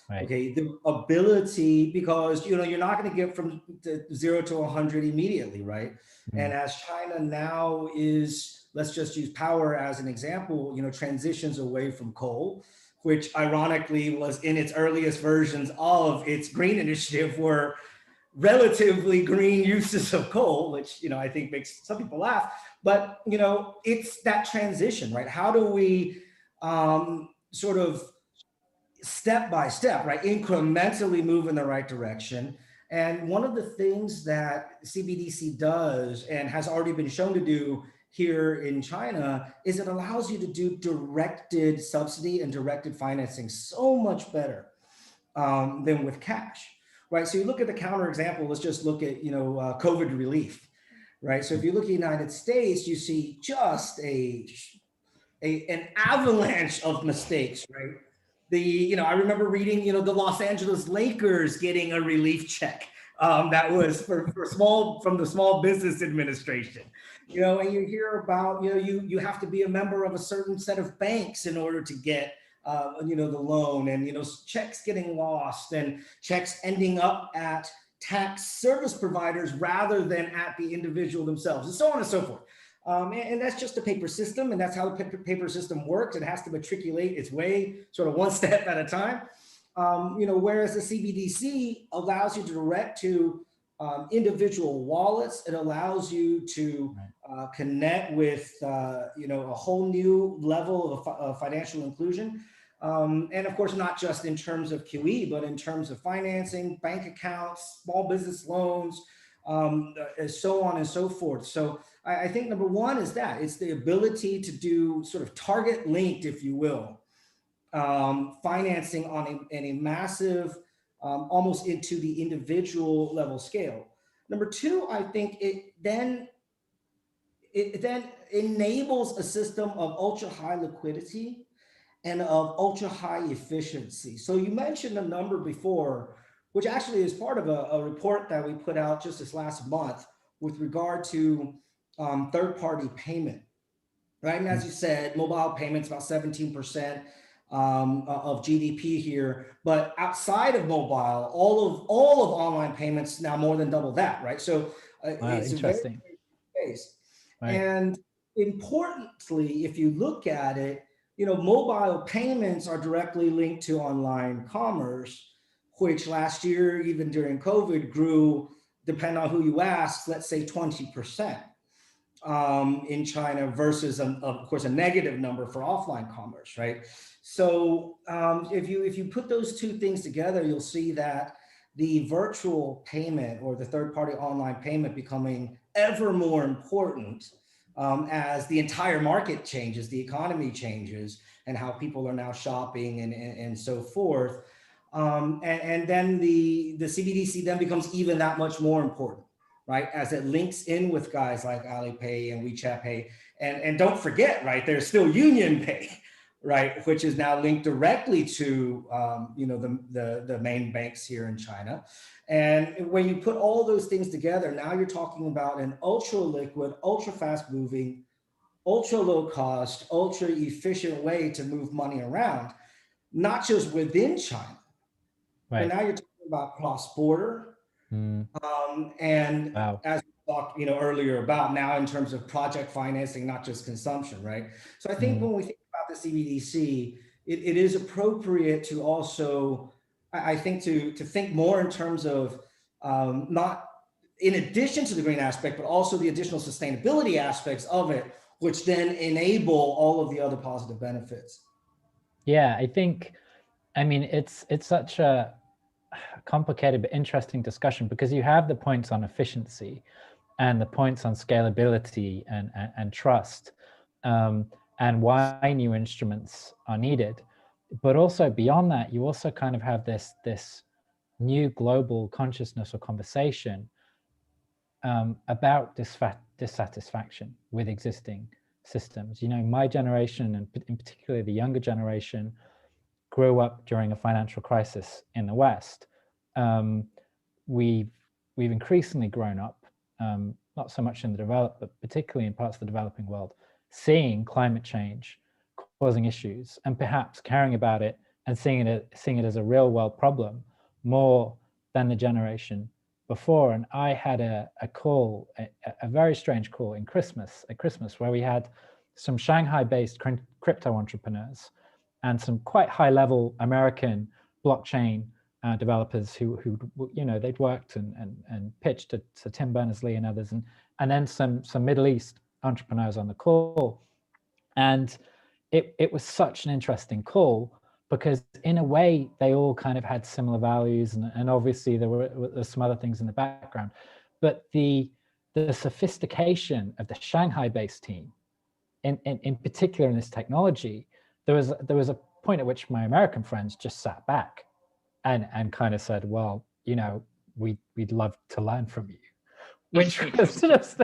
Right. Okay, the ability, because you're not going to get from 0 to 100 immediately, right? And as China now is, let's just use power as an example, transitions away from coal, which ironically was in its earliest versions of its green initiative were relatively green uses of coal, which I think makes some people laugh. But it's that transition, right? How do we sort of step by step, right, incrementally move in the right direction? And one of the things that CBDC does and has already been shown to do here in China is it allows you to do directed subsidy and directed financing so much better than with cash, right? So you look at the counter example, let's just look at, COVID relief, right? So if you look at the United States, you see just an avalanche of mistakes, right? I remember reading, the Los Angeles Lakers getting a relief check that was from the Small Business Administration, and you hear about, you have to be a member of a certain set of banks in order to get, the loan, and, checks getting lost and checks ending up at tax service providers rather than at the individual themselves, and so on and so forth. And that's just a paper system, and that's how the paper system works. It has to matriculate its way sort of one step at a time. Whereas the CBDC allows you to direct to individual wallets. It allows you to connect with, a whole new level of financial inclusion. And of course, not just in terms of QE, but in terms of financing, bank accounts, small business loans, so on and so forth. So I think number one is that it's the ability to do sort of target linked, if you will, financing on a massive, almost into the individual level scale. Number two, I think it then enables a system of ultra high liquidity and of ultra high efficiency. So you mentioned a number before, which actually is part of a report that we put out just this last month with regard to third-party payment, right? And as you said, mobile payments about 17% of GDP here, but outside of mobile, all of online payments now more than double that, right? So it's interesting. A very space. Right. And importantly, if you look at it, mobile payments are directly linked to online commerce, which last year, even during COVID, grew, depending on who you ask, let's say 20% in China versus, of course, a negative number for offline commerce, right? So if you put those two things together, you'll see that the virtual payment or the third-party online payment becoming ever more important as the entire market changes, the economy changes, and how people are now shopping and so forth. And then the CBDC then becomes even that much more important, right? As it links in with guys like Alipay and WeChat Pay. And don't forget, right, there's still Union Pay, right, which is now linked directly to the main banks here in China. And when you put all those things together, now you're talking about an ultra liquid, ultra fast moving, ultra low cost, ultra efficient way to move money around, not just within China, right, but now you're talking about cross border. And wow, as we talked earlier about now in terms of project financing, not just consumption, right? So I think when we think about the CBDC, it is appropriate to also, I think, to think more in terms of not in addition to the green aspect, but also the additional sustainability aspects of it, which then enable all of the other positive benefits. Yeah, I mean, it's such a complicated but interesting discussion because you have the points on efficiency and the points on scalability and trust and why new instruments are needed. But also beyond that, you also kind of have this new global consciousness or conversation about dissatisfaction with existing systems. My generation, and in particular the younger generation, grew up during a financial crisis in the West. We've increasingly grown up, not so much in the developed, but particularly in parts of the developing world, seeing climate change causing issues and perhaps caring about it and seeing it as a real world problem more than the generation before. And I had a call, a very strange call at Christmas, where we had some Shanghai-based crypto entrepreneurs and some quite high-level American blockchain developers who they'd worked and pitched to Tim Berners-Lee and others, and then some Middle East entrepreneurs on the call. And it was such an interesting call because in a way they all kind of had similar values, and obviously there's some other things in the background, but the sophistication of the Shanghai-based team, in particular in this technology, there was a point at which my American friends just sat back and kind of said, well, we'd love to learn from you, which was just,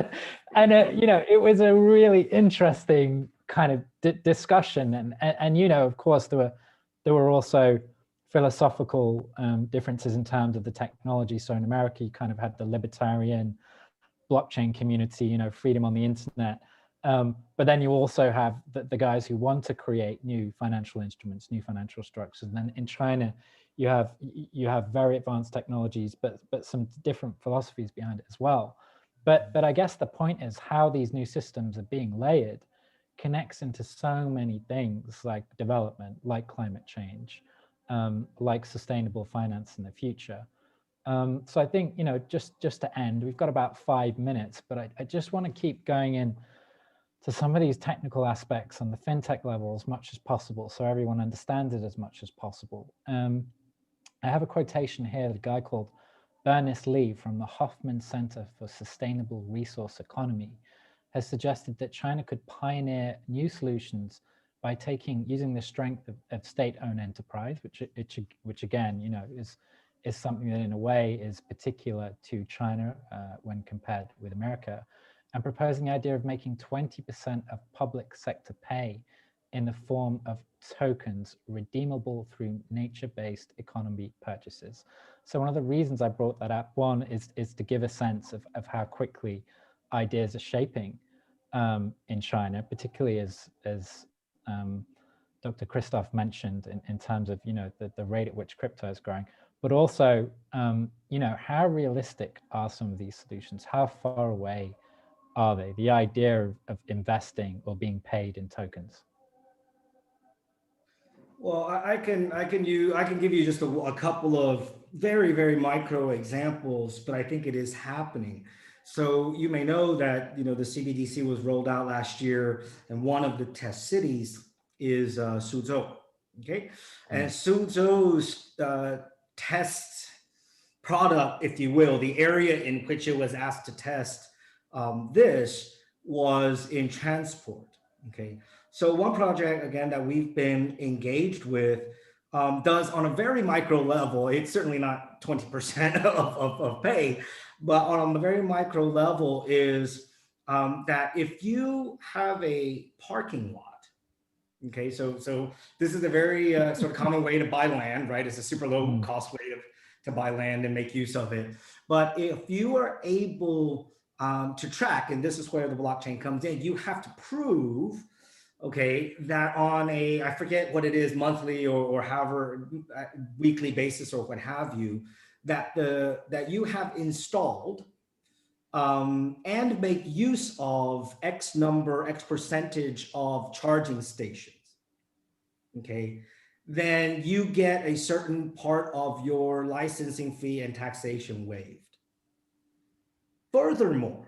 and it was a really interesting kind of discussion. And of course there were also philosophical differences in terms of the technology. So in America, you kind of had the libertarian blockchain community, freedom on the internet. But then you also have the guys who want to create new financial instruments, new financial structures. And then in China, you have very advanced technologies, but some different philosophies behind it as well. But I guess the point is how these new systems are being layered connects into so many things like development, like climate change, like sustainable finance in the future. So I think, you know, just to end, we've got about 5 minutes, but I just want to keep going in to some of these technical aspects on the FinTech level as much as possible, so everyone understands it as much as possible. I have a quotation here, a guy called Bernice Lee from the Hoffman Center for Sustainable Resource Economy has suggested that China could pioneer new solutions by using the strength of state-owned enterprise, which again, you know, is something that in a way is particular to China when compared with America, and proposing the idea of making 20% of public sector pay in the form of tokens redeemable through nature-based economy purchases. So one of the reasons I brought that up, one is to give a sense of how quickly ideas are shaping in China, particularly as Dr. Christoph mentioned in terms of, you know, the rate at which crypto is growing, but also, you know, how realistic are some of these solutions? How far away are they? The idea of investing or being paid in tokens. Well, I can give you just a couple of very, very micro examples, but I think it is happening. So you may know that, you know, the CBDC was rolled out last year, and one of the test cities is Suzhou. Okay, and Suzhou's test product, if you will, the area in which it was asked to test this was in transport. Okay, so one project, again, that we've been engaged with does on a very micro level, it's certainly not 20% of pay, but on a very micro level is that if you have a parking lot, okay, so this is a very sort of common way to buy land, right? It's a super low cost way to buy land and make use of it. But if you are able to track, and this is where the blockchain comes in, you have to prove, okay, that on a, I forget what it is, monthly or however weekly basis or what have you, that you have installed and make use of X percentage of charging stations, okay, then you get a certain part of your licensing fee and taxation waived. Furthermore,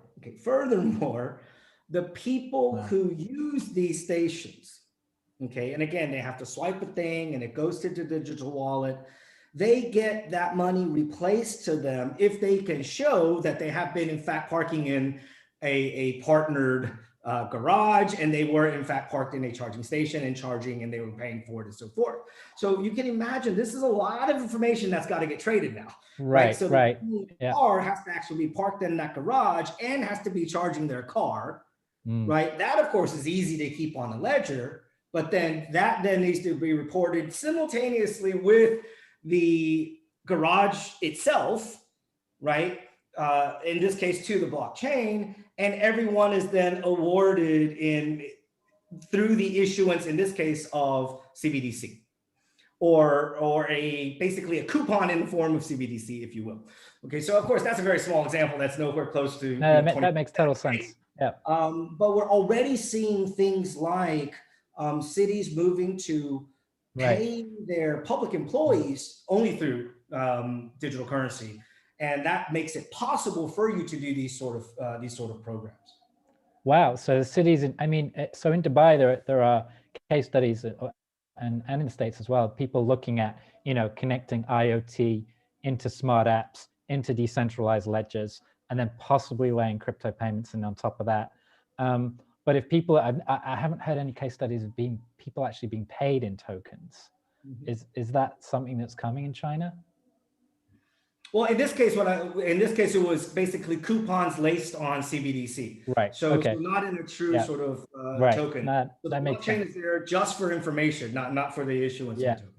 the people who use these stations, okay, and again, they have to swipe a thing and it goes to the digital wallet, they get that money replaced to them if they can show that they have been in fact parking in a partnered garage, and they were in fact parked in a charging station and charging, and they were paying for it and so forth. So you can imagine this is a lot of information that's got to get traded now, right? So the car has to actually be parked in that garage and has to be charging their car, right? That of course is easy to keep on the ledger, but then that needs to be reported simultaneously with the garage itself, right? In this case to the blockchain, and everyone is then awarded through the issuance, in this case, of CBDC, or basically a coupon in the form of CBDC, if you will. Okay, so of course that's a very small example. That's nowhere close to. No, that makes total sense. Yeah. But we're already seeing things like cities moving to pay their public employees only through digital currency, and that makes it possible for you to do these sort of programs. Wow! So the cities, I mean, so in Dubai there are case studies, and in the States as well, people looking at, you know, connecting IoT into smart apps, into decentralized ledgers, and then possibly laying crypto payments in on top of that. But if people, I haven't heard any case studies of people actually being paid in tokens. Is that something that's coming in China? Well, in this case, it was basically coupons laced on CBDC. Right. So not in a true sort of token. So the blockchain is there just for information, not for the issuance of the token.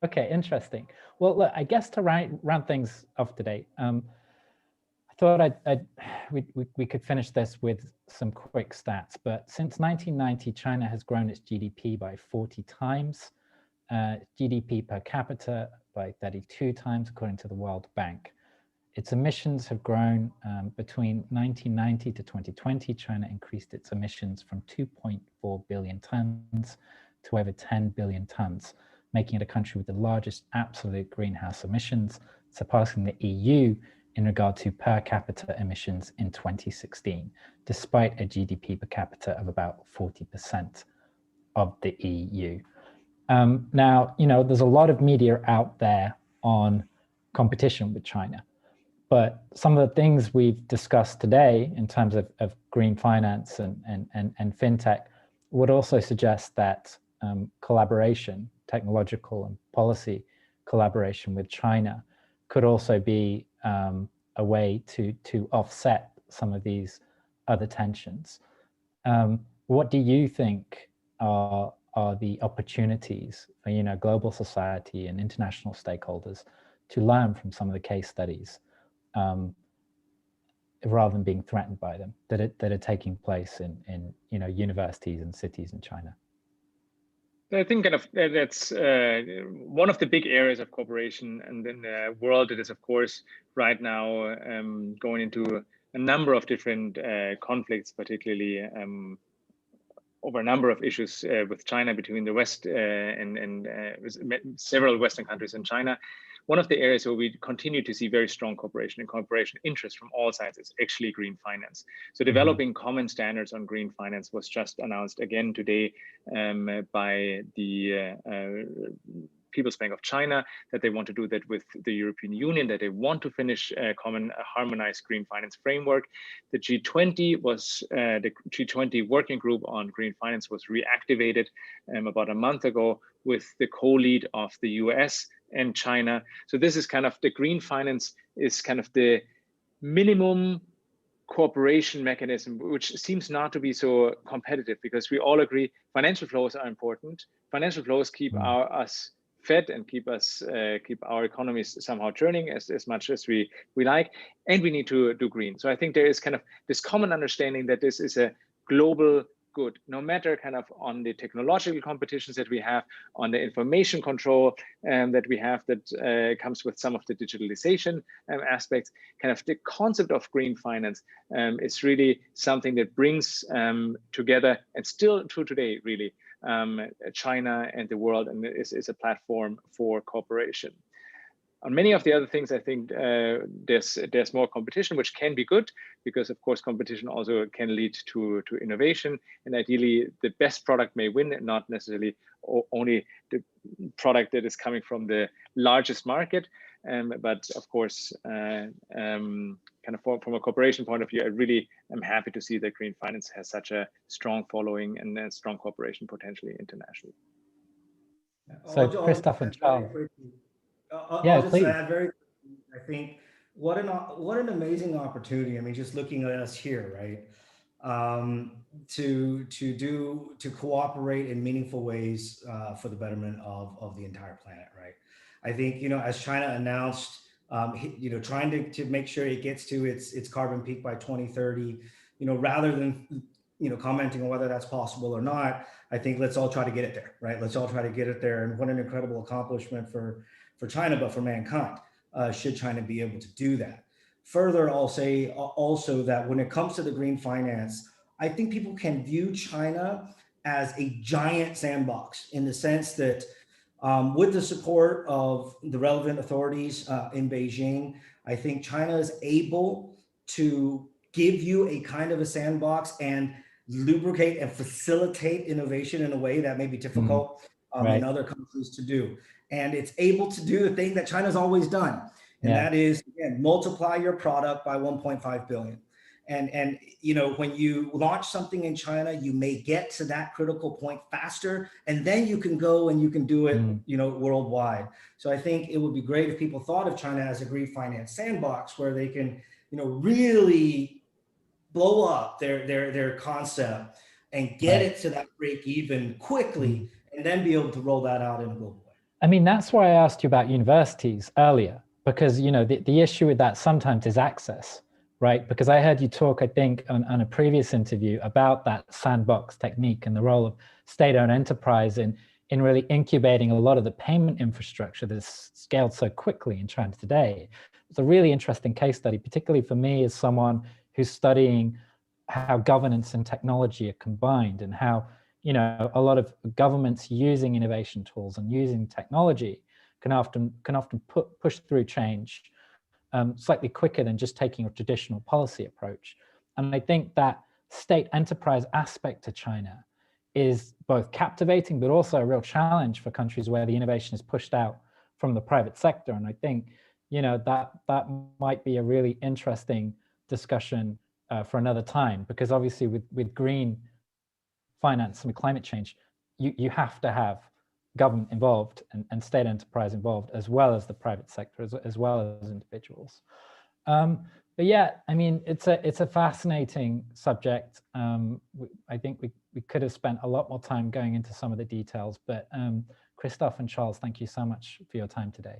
Okay, interesting. Well, look, I guess to round things off today, I thought we could finish this with some quick stats. But since 1990, China has grown its GDP by 40 times. GDP per capita by 32 times, according to the World Bank. Its emissions have grown between 1990 to 2020. China increased its emissions from 2.4 billion tons to over 10 billion tons, making it a country with the largest absolute greenhouse emissions, surpassing the EU in regard to per capita emissions in 2016, despite a GDP per capita of about 40% of the EU. Now, there's a lot of media out there on competition with China, but some of the things we've discussed today in terms of green finance and FinTech would also suggest that collaboration, technological and policy collaboration with China could also be a way to offset some of these other tensions. What do you think are the opportunities for global society and international stakeholders to learn from some of the case studies, rather than being threatened by them, that are taking place in universities and cities in China? I think that's one of the big areas of cooperation, and in the world it is, of course, right now going into a number of different conflicts, particularly over a number of issues with China, between the West and several Western countries and China. One of the areas where we continue to see very strong cooperation and cooperation interest from all sides is actually green finance. So developing common standards on green finance was just announced again today by the People's Bank of China, that they want to do that with the European Union, that they want to finish a common harmonized green finance framework. The G20 working group on green finance was reactivated about a month ago with the co-lead of the US and China. So this is kind of, the green finance is kind of the minimum cooperation mechanism, which seems not to be so competitive, because we all agree financial flows are important. Financial flows keep us fed and keep our economies somehow turning as much as we like, and we need to do green. So I think there is kind of this common understanding that this is a global good, no matter kind of on the technological competitions that we have, on the information control that we have that comes with some of the digitalization aspects. Kind of the concept of green finance is really something that brings together, and still to today really, China and the world, and is a platform for cooperation. On many of the other things, I think there's more competition, which can be good, because of course competition also can lead to innovation, and ideally the best product may win, and not necessarily only the product that is coming from the largest market. But of course, kind of from a cooperation point of view, I really am happy to see that green finance has such a strong following and a strong cooperation potentially internationally. So Christoph and Charles. I'll just add very quickly, I think what an amazing opportunity. I mean, just looking at us here, right? To cooperate in meaningful ways for the betterment of the entire planet, right? I think, as China announced, trying to make sure it gets to its carbon peak by 2030, rather than commenting on whether that's possible or not, I think let's all try to get it there, right? Let's all try to get it there. And what an incredible accomplishment for China, but for mankind, should China be able to do that. Further, I'll say also that when it comes to the green finance, I think people can view China as a giant sandbox, in the sense that with the support of the relevant authorities in Beijing, I think China is able to give you a kind of a sandbox and lubricate and facilitate innovation in a way that may be difficult in other countries to do. And it's able to do the thing that China's always done. And that is, again, multiply your product by 1.5 billion. And when you launch something in China, you may get to that critical point faster, and then you can go and you can do it, worldwide. So I think it would be great if people thought of China as a green finance sandbox, where they can, really blow up their concept and get it to that break even quickly, and then be able to roll that out in a global way. I mean, that's why I asked you about universities earlier, because, the issue with that sometimes is access, right? Because I heard you talk, I think, on a previous interview about that sandbox technique and the role of state-owned enterprise in in really incubating a lot of the payment infrastructure that's scaled so quickly in China today. It's a really interesting case study, particularly for me as someone who's studying how governance and technology are combined, and how, you know, a lot of governments using innovation tools and using technology can often push through change slightly quicker than just taking a traditional policy approach. And I think that state enterprise aspect to China is both captivating, but also a real challenge for countries where the innovation is pushed out from the private sector. And I think, you know, that might be a really interesting discussion for another time, because obviously with green finance and with climate change, you have to have government involved and state enterprise involved, as well as the private sector, as well as individuals. But yeah, I mean, it's a fascinating subject. I think we could have spent a lot more time going into some of the details, but Christophe and Charles, thank you so much for your time today.